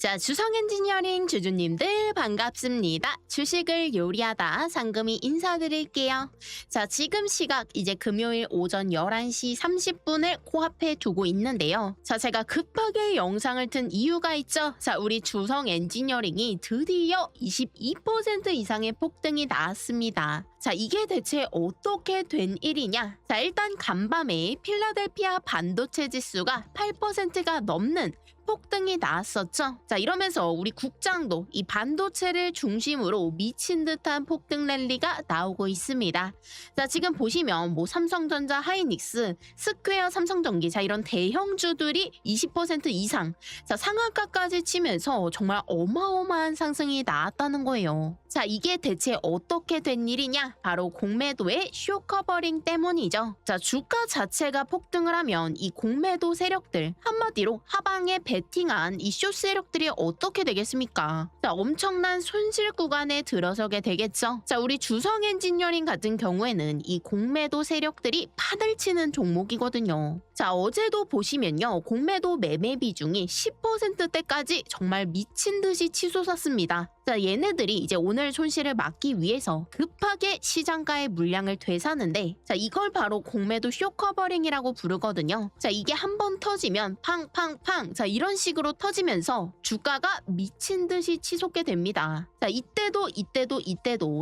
자, 주성 엔지니어링 주주님들 반갑습니다. 주식을 요리하다 상금이 인사드릴게요. 자, 지금 시각 이제 금요일 오전 11시 30분을 코앞에 두고 있는데요. 자, 제가 급하게 영상을 튼 이유가 있죠. 자, 우리 주성 엔지니어링이 드디어 22% 이상의 폭등이 나왔습니다. 자, 이게 대체 어떻게 된 일이냐? 자, 일단 간밤에 필라델피아 반도체 지수가 8%가 넘는 폭등이 나왔었죠. 자, 이러면서 우리 국장도 이 반도체를 중심으로 미친 듯한 폭등 랠리가 나오고 있습니다. 자, 지금 보시면 뭐 삼성전자, 하이닉스, 스퀘어, 삼성전기, 자, 이런 대형주들이 20% 이상, 자, 상한가까지 치면서 정말 어마어마한 상승이 나왔다는 거예요. 자, 이게 대체 어떻게 된 일이냐? 바로 공매도의 쇼커버링 때문이죠. 자, 주가 자체가 폭등을 하면 이 공매도 세력들, 한마디로 하방에 베팅한 이 쇼 세력들이 어떻게 되겠습니까? 자, 엄청난 손실 구간에 들어서게 되겠죠. 자, 우리 주성 엔지니어링 같은 경우에는 이 공매도 세력들이 판을 치는 종목이거든요. 자, 어제도 보시면요, 공매도 매매 비중이 10%대까지 정말 미친 듯이 치솟았습니다. 자, 얘네들이 이제 오늘 손실을 막기 위해서 급하게 시장가의 물량을 되사는데, 자, 이걸 바로 공매도 쇼커버링이라고 부르거든요. 자, 이게 한번 터지면 팡팡팡, 자, 이런 식으로 터지면서 주가가 미친 듯이 치솟게 됩니다. 자, 이때도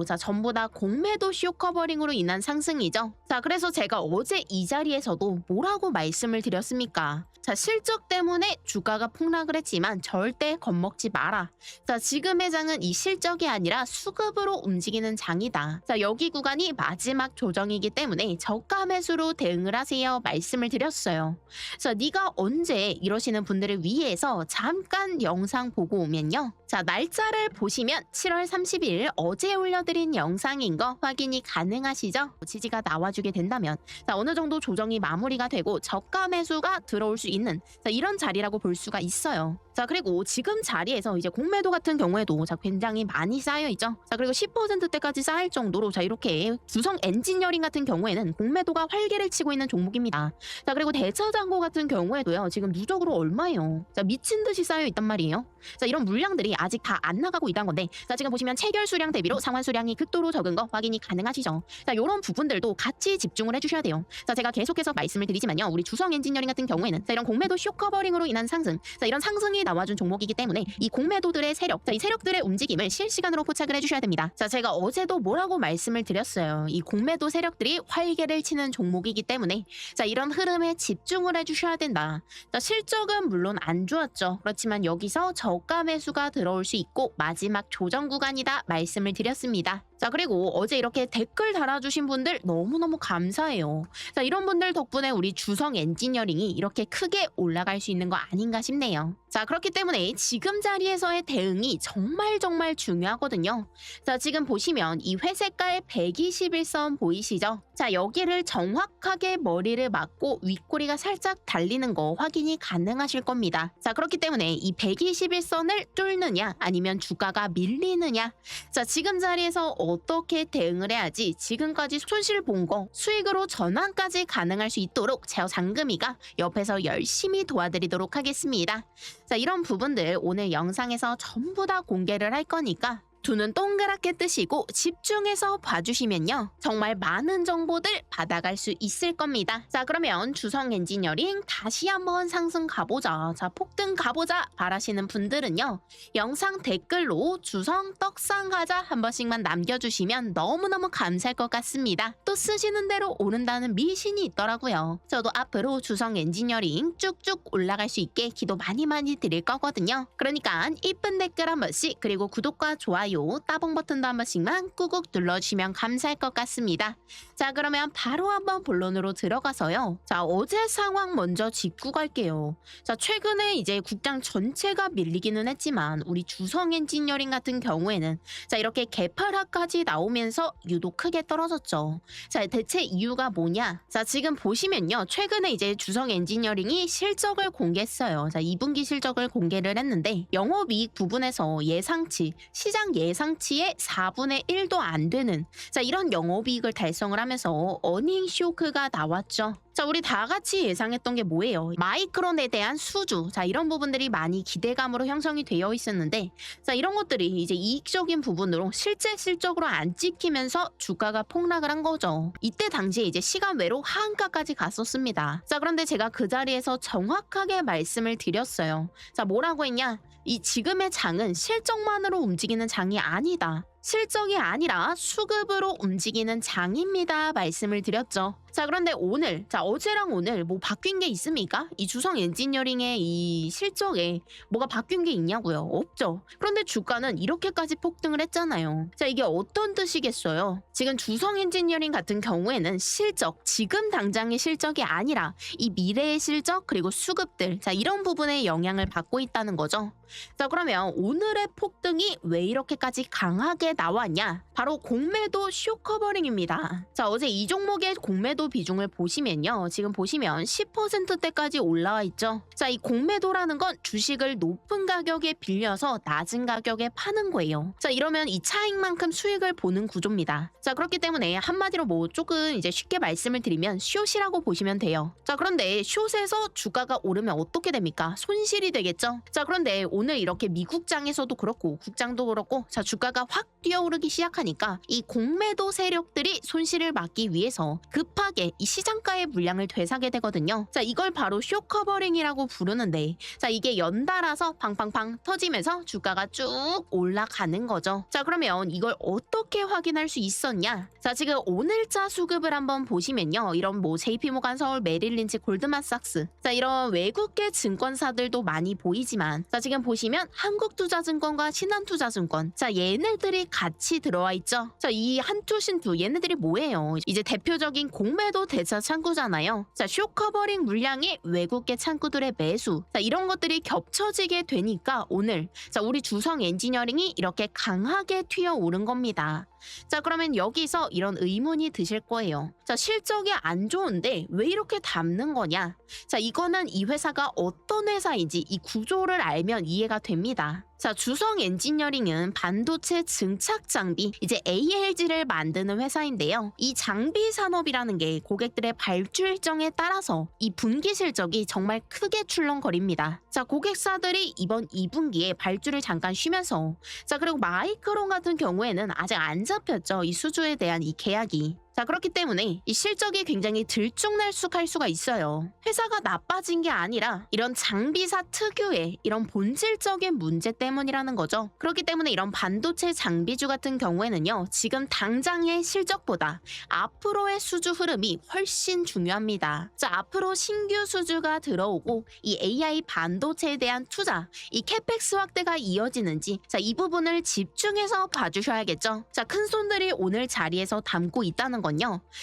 자, 전부 다 공매도 쇼커버링으로 인한 상승이죠. 자, 그래서 제가 어제 이 자리에서도 뭐라고 말씀을 드렸습니까? 자, 실적 때문에 주가가 폭락을 했지만 절대 겁먹지 마라. 자, 지금의 장은 이 실적이 아니라 수급으로 움직이는 장이다. 자, 여기 구간이 마지막 조정이기 때문에 저가 매수로 대응을 하세요 말씀을 드렸어요. 자, 네가 언제 이러시는 분들을 위해서 잠깐 영상 보고 오면요. 자, 날짜를 보시면 7월 30일 어제 올려드린 영상인 거 확인이 가능하시죠? 지지가 나와주게 된다면, 자, 어느 정도 조정이 마무리가 되고 저가 매수가 들어올 수 있는, 자, 이런 자리라고 볼 수가 있어요. 자, 그리고 지금 자리에서 이제 공매도 같은 경우에도 자, 굉장히 많이 쌓여있죠. 자, 그리고 10%대까지 쌓일 정도로, 자, 이렇게 주성 엔지니어링 같은 경우에는 공매도가 활개를 치고 있는 종목입니다. 자, 그리고 대차장고 같은 경우에도요, 지금 누적으로 얼마예요? 자, 미친 듯이 쌓여있단 말이에요. 자, 이런 물량들이 아직 다 안 나가고 있다는 건데, 자, 지금 보시면 체결 수량 대비로 상환 수량이 극도로 적은 거 확인이 가능하시죠. 자, 요런 부분들도 같이 집중을 해주셔야 돼요. 자, 제가 계속해서 말씀을 드리지만요, 우리 주성 엔지니어링 같은 경우에는 자, 이런 공매도 쇼커버링으로 인한 상승, 자, 이런 상승이 나와준 종목이기 때문에 이 공매도들의 세력, 자, 이 세력들의 움직임을 실시간으로 포착을 해주셔야 됩니다. 자, 제가 어제도 뭐라고 말씀을 드렸어요. 이 공매도 세력들이 활개를 치는 종목이기 때문에, 자, 이런 흐름에 집중을 해주셔야 된다. 자, 실적은 물론 안 좋았죠. 그렇지만 여기서 저가 매수가 들어올 수 있고 마지막 조정 구간이다 말씀을 드렸습니다. 자, 그리고 어제 이렇게 댓글 달아주신 분들 너무너무 감사해요. 자, 이런 분들 덕분에 우리 주성 엔지니어링이 이렇게 크게 올라갈 수 있는 거 아닌가 싶네요. 자, 그렇기 때문에 지금 자리에서의 대응이 정말 중요하거든요. 자, 지금 보시면 이 회색깔 121선 보이시죠? 자, 여기를 정확하게 머리를 맞고 윗꼬리가 살짝 달리는 거 확인이 가능하실 겁니다. 자, 그렇기 때문에 이 121선을 뚫느냐 아니면 주가가 밀리느냐, 자, 지금 자리에서 어떻게 대응을 해야지 지금까지 손실 본 거 수익으로 전환까지 가능할 수 있도록 제어 상금이가 옆에서 열심히 도와드리도록 하겠습니다. 자, 이런 부분들 오늘 영상에서 전부 다 공개를 할 거니까 두 눈 동그랗게 뜨시고 집중해서 봐주시면요, 정말 많은 정보들 받아갈 수 있을 겁니다. 자, 그러면 주성 엔지니어링 다시 한번 상승 가보자, 자, 폭등 가보자 바라시는 분들은요, 영상 댓글로 주성 떡상하자 한 번씩만 남겨주시면 너무너무 감사할 것 같습니다. 또 쓰시는 대로 오른다는 미신이 있더라고요. 저도 앞으로 주성 엔지니어링 쭉쭉 올라갈 수 있게 기도 많이 드릴 거거든요. 그러니까 이쁜 댓글 한 번씩, 그리고 구독과 좋아요, 따봉 버튼도 한 번씩만 꾹꾹 눌러주시면 감사할 것 같습니다. 자, 그러면 바로 한번 본론으로 들어가서요. 자, 어제 상황 먼저 짚고 갈게요. 자, 최근에 이제 국장 전체가 밀리기는 했지만 우리 주성 엔지니어링 같은 경우에는 자, 이렇게 개파락까지 나오면서 유독 크게 떨어졌죠. 자, 대체 이유가 뭐냐? 자, 지금 보시면요, 최근에 이제 주성 엔지니어링이 실적을 공개했어요. 자, 2분기 실적을 공개를 했는데 영업이익 부분에서 예상치, 시장 예상치의 4분의 1도 안 되는, 자, 이런 영업이익을 달성을 하면서 어닝 쇼크가 나왔죠. 자, 우리 다 같이 예상했던 게 뭐예요? 마이크론에 대한 수주. 자, 이런 부분들이 많이 기대감으로 형성이 되어 있었는데, 자, 이런 것들이 이제 이익적인 부분으로 실제 실적으로 안 찍히면서 주가가 폭락을 한 거죠. 이때 당시에 이제 시간 외로 하한가까지 갔었습니다. 자, 그런데 제가 그 자리에서 정확하게 말씀을 드렸어요. 자, 뭐라고 했냐? 이 지금의 장은 실적만으로 움직이는 장이 아니다. 실적이 아니라 수급으로 움직이는 장입니다. 말씀을 드렸죠. 자, 그런데 오늘, 자, 어제랑 오늘 뭐 바뀐 게 있습니까? 이 주성 엔지니어링의 이 실적에 뭐가 바뀐 게 있냐고요? 없죠. 그런데 주가는 이렇게까지 폭등을 했잖아요. 자, 이게 어떤 뜻이겠어요? 지금 주성 엔지니어링 같은 경우에는 실적, 지금 당장의 실적이 아니라 이 미래의 실적 그리고 수급들, 자, 이런 부분에 영향을 받고 있다는 거죠. 자, 그러면 오늘의 폭등이 왜 이렇게까지 강하게 나왔냐? 바로 공매도 쇼커버링입니다. 자, 어제 이 종목의 공매도 비중을 보시면요. 지금 보시면 10%대까지 올라와 있죠. 자, 이 공매도라는 건 주식을 높은 가격에 빌려서 낮은 가격에 파는 거예요. 자, 이러면 이 차익만큼 수익을 보는 구조입니다. 자, 그렇기 때문에 한마디로 뭐 조금 이제 쉽게 말씀을 드리면 숏이라고 보시면 돼요. 자, 그런데 숏에서 주가가 오르면 어떻게 됩니까? 손실이 되겠죠. 자, 그런데 오늘 이렇게 미국장에서도 그렇고 국장도 그렇고 자, 주가가 확 뛰어오르기 시작하니까 이 공매도 세력들이 손실을 막기 위해서 급하게 이 시장가의 물량을 되사게 되거든요. 자, 이걸 바로 쇼커버링이라고 부르는데, 자, 이게 연달아서 팡팡팡 터지면서 주가가 쭉 올라가는 거죠. 자, 그러면 이걸 어떻게 확인할 수 있었냐? 자, 지금 오늘자 수급을 한번 보시면요. 이런 뭐 JP모간 서울, 메릴린치, 골드만삭스, 자, 이런 외국계 증권사들도 많이 보이지만, 자, 지금 보시면 한국투자증권과 신한투자증권, 자, 얘네들이 같이 들어와 있죠. 자, 이 한투 신투 얘네들이 뭐예요? 이제 대표적인 공매도 대차 창구잖아요. 자, 쇼커버링 물량이 외국계 창구들의 매수, 자, 이런 것들이 겹쳐지게 되니까 오늘, 자, 우리 주성 엔지니어링이 이렇게 강하게 튀어오른 겁니다. 자, 그러면 여기서 이런 의문이 드실 거예요. 자, 실적이 안 좋은데 왜 이렇게 담는 거냐? 자, 이거는 이 회사가 어떤 회사인지 이 구조를 알면 이해가 됩니다. 자, 주성 엔지니어링은 반도체 증착 장비, 이제 ALG를 만드는 회사인데요. 이 장비 산업이라는 게 고객들의 발주 일정에 따라서 이 분기 실적이 정말 크게 출렁거립니다. 자, 고객사들이 이번 2분기에 발주를 잠깐 쉬면서, 자, 그리고 마이크론 같은 경우에는 아직 안 잡혔죠. 이 수주에 대한 이 계약이. 자, 그렇기 때문에 이 실적이 굉장히 들쭉날쭉할 수가 있어요. 회사가 나빠진 게 아니라 이런 장비사 특유의 이런 본질적인 문제 때문이라는 거죠. 그렇기 때문에 이런 반도체 장비주 같은 경우에는요, 지금 당장의 실적보다 앞으로의 수주 흐름이 훨씬 중요합니다. 자, 앞으로 신규 수주가 들어오고 이 AI 반도체에 대한 투자, 이 캐펙스 확대가 이어지는지, 자, 이 부분을 집중해서 봐주셔야겠죠. 자, 큰 손들이 오늘 자리에서 담고 있다는 거.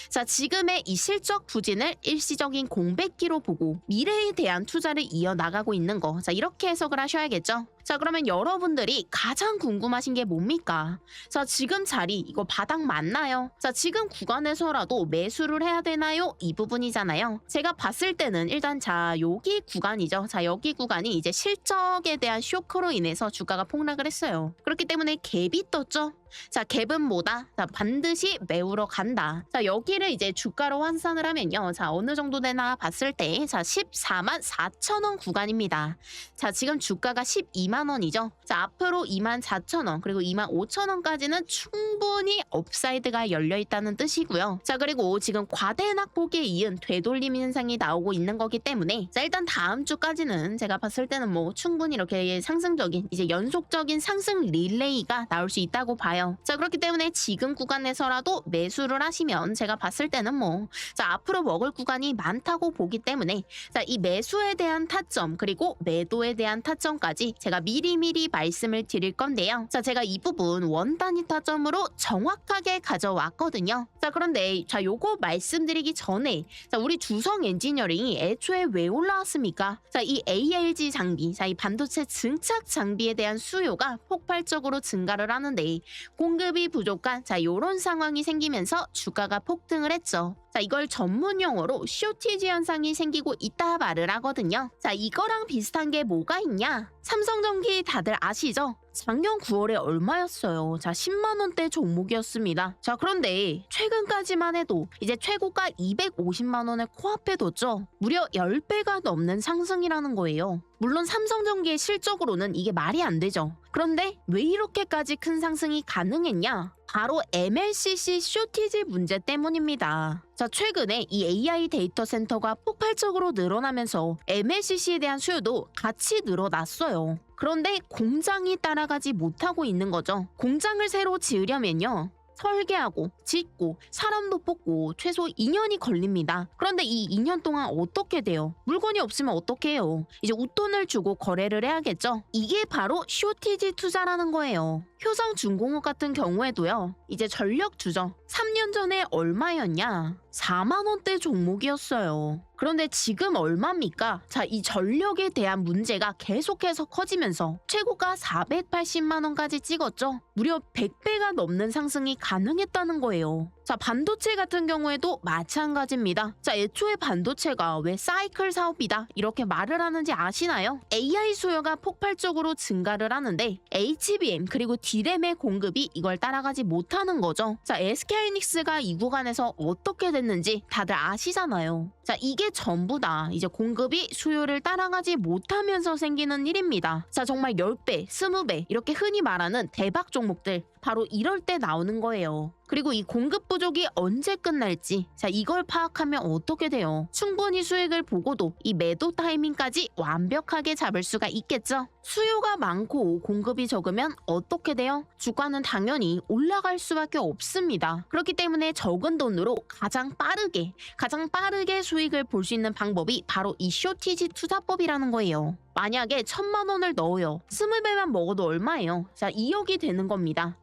자, 지금의 이 실적 부진을 일시적인 공백기로 보고 미래에 대한 투자를 이어나가고 있는 거, 자, 이렇게 해석을 하셔야겠죠. 자, 그러면 여러분들이 가장 궁금하신 게 뭡니까? 자, 지금 자리 이거 바닥 맞나요? 자, 지금 구간에서라도 매수를 해야 되나요? 이 부분이잖아요. 제가 봤을 때는 일단 자, 여기 구간이죠. 자, 여기 구간이 이제 실적에 대한 쇼크로 인해서 주가가 폭락을 했어요. 그렇기 때문에 갭이 떴죠. 자, 갭은 뭐다? 자, 반드시 메우러 간다. 자, 여기를 이제 주가로 환산을 하면요. 자, 어느 정도 되나 봤을 때, 자, 14만 4천 원 구간입니다. 자, 지금 주가가 12만 원이죠. 자, 앞으로 2만 4천 원, 그리고 2만 5천 원까지는 충분히 업사이드가 열려 있다는 뜻이고요. 자, 그리고 지금 과대 낙폭에 이은 되돌림 현상이 나오고 있는 거기 때문에, 자, 일단 다음 주까지는 제가 봤을 때는 뭐 충분히 이렇게 상승적인, 이제 연속적인 상승 릴레이가 나올 수 있다고 봐요. 자, 그렇기 때문에 지금 구간에서라도 매수를 하시면 제가 봤을 때는 뭐, 자, 앞으로 먹을 구간이 많다고 보기 때문에, 자, 이 매수에 대한 타점 그리고 매도에 대한 타점까지 제가 미리미리 말씀을 드릴 건데요. 자, 제가 이 부분 원 단위 타점으로 정확하게 가져왔거든요. 자, 그런데 자, 요거 말씀드리기 전에, 자, 우리 주성 엔지니어링이 애초에 왜 올라왔습니까? 자, 이 ALG 장비, 자, 이 반도체 증착 장비에 대한 수요가 폭발적으로 증가를 하는데 공급이 부족한, 자, 요런 상황이 생기면서 주가가 폭등을 했죠. 자, 자, 이걸 전문 용어로 쇼티지 현상이 생기고 있다 말을 하거든요. 자, 이거랑 비슷한 게 뭐가 있냐? 삼성전기 다들 아시죠? 작년 9월에 얼마였어요? 자, 10만 원대 종목이었습니다. 자, 그런데 최근까지만 해도 이제 최고가 250만 원을 코앞에 뒀죠. 무려 10배가 넘는 상승이라는 거예요. 물론 삼성전기의 실적으로는 이게 말이 안 되죠. 그런데 왜 이렇게까지 큰 상승이 가능했냐? 바로 MLCC 쇼티지 문제 때문입니다. 자, 최근에 이 AI 데이터 센터가 폭발적으로 늘어나면서 MLCC에 대한 수요도 같이 늘어났어요. 그런데 공장이 따라가지 못하고 있는 거죠. 공장을 새로 지으려면요, 설계하고 짓고 사람도 뽑고 최소 2년이 걸립니다. 그런데 이 2년 동안 어떻게 돼요? 물건이 없으면 어떻게 해요? 이제 웃돈을 주고 거래를 해야겠죠? 이게 바로 쇼티지 투자라는 거예요. 효성중공업 같은 경우에도요, 이제 전력주죠. 3년 전에 얼마였냐? 4만 원대 종목이었어요. 그런데 지금 얼마입니까? 자, 이 전력에 대한 문제가 계속해서 커지면서 최고가 480만 원까지 찍었죠. 무려 100배가 넘는 상승이 가능했다는 거예요. 자, 반도체 같은 경우에도 마찬가지입니다. 자, 애초에 반도체가 왜 사이클 사업이다 이렇게 말을 하는지 아시나요? AI 수요가 폭발적으로 증가를 하는데 HBM 그리고 D램의 공급이 이걸 따라가지 못하는 거죠. 자, SK하이닉스가 이 구간에서 어떻게 됐는지 다들 아시잖아요. 자, 이게 전부 다 이제 공급이 수요를 따라가지 못하면서 생기는 일입니다. 자, 정말 10배, 20배 이렇게 흔히 말하는 대박 종목들, 바로 이럴 때 나오는 거예요. 그리고 이 공급 부족이 언제 끝날지, 자, 이걸 파악하면 어떻게 돼요? 충분히 수익을 보고도 이 매도 타이밍까지 완벽하게 잡을 수가 있겠죠? 수요가 많고 공급이 적으면 어떻게 돼요? 주가는 당연히 올라갈 수밖에 없습니다. 그렇기 때문에 적은 돈으로 가장 빠르게 수익을 볼 수 있는 방법이 바로 이 쇼티지 투자법이라는 거예요. 만약에 1,000만 원을 넣어요. 20배만 먹어도 얼마예요? 자, 2억이 되는 겁니다.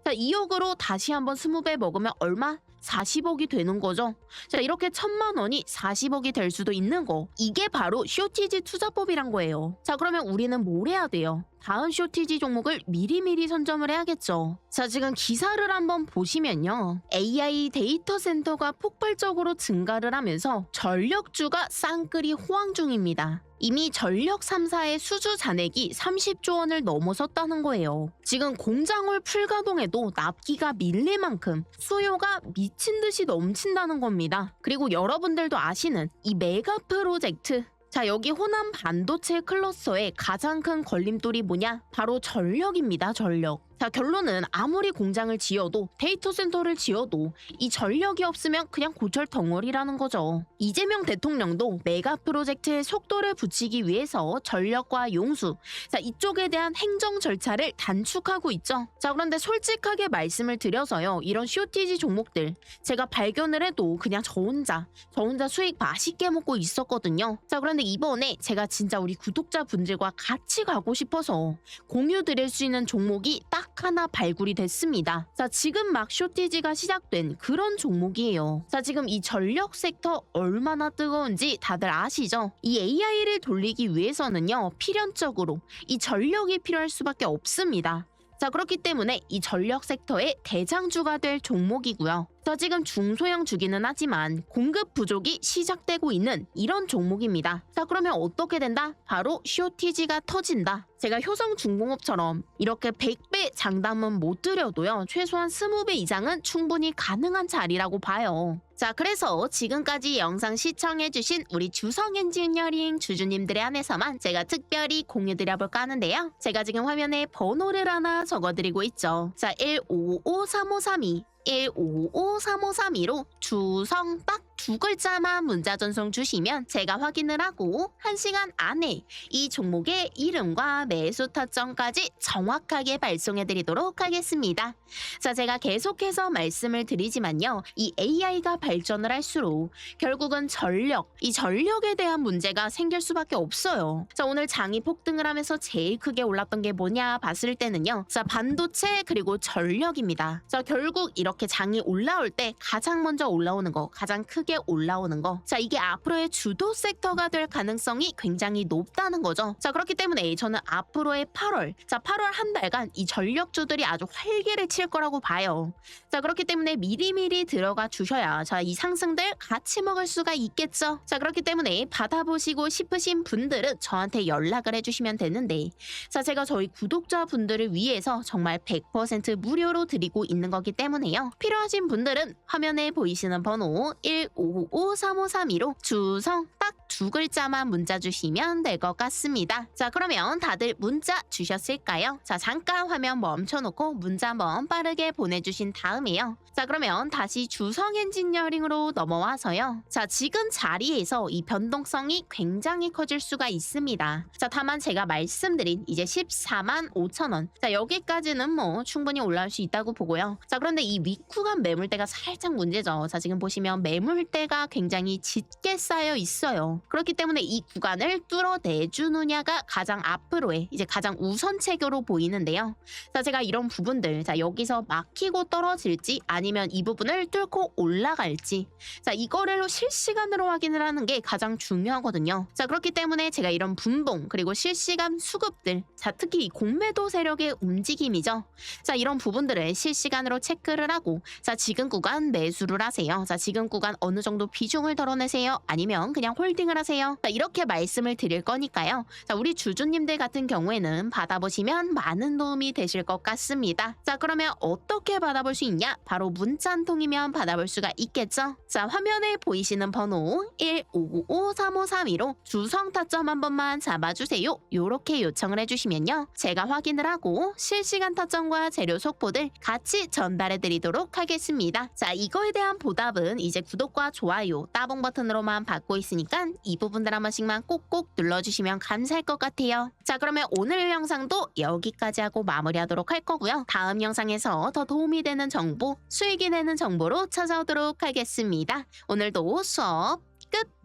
자, 2억으로 다시 한번 20배 먹으면 얼마? 40억이 되는 거죠. 자, 이렇게 1,000만 원이 40억이 될 수도 있는 거. 이게 바로 쇼티지 투자법이란 거예요. 자, 그러면 우리는 뭘 해야 돼요? 다음 쇼티지 종목을 미리미리 선점을 해야겠죠. 자, 지금 기사를 한번 보시면요, AI 데이터 센터가 폭발적으로 증가를 하면서 전력주가 쌍끌이 호황 중입니다. 이미 전력 3사의 수주 잔액이 30조 원을 넘어섰다는 거예요. 지금 공장을 풀가동해도 납기가 밀릴 만큼 수요가 미친 듯이 넘친다는 겁니다. 그리고 여러분들도 아시는 이 메가 프로젝트, 자, 여기 호남 반도체 클러스터의 가장 큰 걸림돌이 뭐냐? 바로 전력입니다, 전력. 자, 결론은 아무리 공장을 지어도 데이터 센터를 지어도 이 전력이 없으면 그냥 고철 덩어리라는 거죠. 이재명 대통령도 메가 프로젝트의 속도를 붙이기 위해서 전력과 용수, 자, 이쪽에 대한 행정 절차를 단축하고 있죠. 자, 그런데 솔직하게 말씀을 드려서요, 이런 쇼티지 종목들 제가 발견을 해도 그냥 저 혼자 수익 맛있게 먹고 있었거든요. 자, 그런데 이번에 제가 진짜 우리 구독자분들과 같이 가고 싶어서 공유 드릴 수 있는 종목이 딱 하나 발굴이 됐습니다. 자, 지금 막 쇼티지가 시작된 그런 종목이에요. 자, 지금 이 전력 섹터 얼마나 뜨거운지 다들 아시죠? 이 AI를 돌리기 위해서는요, 필연적으로 이 전력이 필요할 수밖에 없습니다. 자, 그렇기 때문에 이 전력 섹터의 대장주가 될 종목이고요. 자, 지금 중소형 주기는 하지만 공급 부족이 시작되고 있는 이런 종목입니다. 자, 그러면 어떻게 된다? 바로 쇼티지가 터진다. 제가 효성중공업처럼 이렇게 100배 장담은 못 드려도요, 최소한 20배 이상은 충분히 가능한 자리라고 봐요. 자, 그래서 지금까지 영상 시청해주신 우리 주성 엔지니어링 주주님들에 한해서만 제가 특별히 공유드려볼까 하는데요. 제가 지금 화면에 번호를 하나 적어드리고 있죠. 자, 1553532 1553532로 주성 딱 2글자만 문자 전송 주시면 제가 확인을 하고 1시간 안에 이 종목의 이름과 매수 타점까지 정확하게 발송해드리도록 하겠습니다. 자, 제가 계속해서 말씀을 드리지만요, 이 AI가 발전을 할수록 결국은 이 전력에 대한 문제가 생길 수밖에 없어요. 자, 오늘 장이 폭등을 하면서 제일 크게 올랐던 게 뭐냐 봤을 때는요, 자, 반도체 그리고 전력입니다. 자, 결국 이렇게 장이 올라올 때 가장 먼저 올라오는 거, 가장 크게 빠르게 올라오는 거. 자, 이게 앞으로의 주도 섹터가 될 가능성이 굉장히 높다는 거죠. 자, 그렇기 때문에 저는 앞으로의 8월, 자, 8월 한 달간 이 전력주들이 아주 활기를 칠 거라고 봐요. 자, 그렇기 때문에 미리미리 들어가 주셔야 자, 이 상승들 같이 먹을 수가 있겠죠. 자, 그렇기 때문에 받아보시고 싶으신 분들은 저한테 연락을 해주시면 되는데, 자, 제가 저희 구독자분들을 위해서 정말 100% 무료로 드리고 있는 거기 때문에요. 필요하신 분들은 화면에 보이시는 번호 1555-3532로 주성 딱 2글자만 문자 주시면 될 것 같습니다. 자, 그러면 다들 문자 주셨을까요? 자, 잠깐 화면 멈춰놓고 문자 한번 빠르게 보내주신 다음에요. 자, 그러면 다시 주성 엔지니어링으로 넘어와서요. 자, 지금 자리에서 이 변동성이 굉장히 커질 수가 있습니다. 자, 다만 제가 말씀드린 이제 14만 5천 원. 자, 여기까지는 뭐 충분히 올라올 수 있다고 보고요. 자, 그런데 이 윗구간 매물대가 살짝 문제죠. 자, 지금 보시면 매물대가 굉장히 짙게 쌓여 있어요. 그렇기 때문에 이 구간을 뚫어내주느냐가 가장 앞으로의 이제 가장 우선책으로 보이는데요. 자, 제가 이런 부분들, 자, 여기서 막히고 떨어질지 아니면 이 부분을 뚫고 올라갈지, 자, 이거를 실시간으로 확인을 하는 게 가장 중요하거든요. 자, 그렇기 때문에 제가 이런 분봉 그리고 실시간 수급들, 자, 특히 이 공매도 세력의 움직임이죠. 자, 이런 부분들을 실시간으로 체크를 하고, 자, 지금 구간 매수를 하세요. 자, 지금 구간 어느 정도 비중을 덜어내세요. 아니면 그냥 홀딩을 하세요. 자, 이렇게 말씀을 드릴 거니까요. 자, 우리 주주님들 같은 경우에는 받아보시면 많은 도움이 되실 것 같습니다. 자, 그러면 어떻게 받아볼 수 있냐? 바로 문자 한 통이면 받아볼 수가 있겠죠. 자, 화면에 보이시는 번호 1555-3532로 주성 타점 한 번만 잡아주세요. 요렇게 요청을 해주시면요, 제가 확인을 하고 실시간 타점과 재료 속보들 같이 전달해 드리도록 하겠습니다. 자, 이거에 대한 보답은 이제 구독과 좋아요, 따봉 버튼으로만 받고 있으니까 이 부분들 한 번씩만 꼭꼭 눌러주시면 감사할 것 같아요. 자, 그러면 오늘 영상도 여기까지 하고 마무리하도록 할 거고요. 다음 영상에서 더 도움이 되는 정보, 수익이 되는 정보로 찾아오도록 하겠습니다. 오늘도 수업 끝!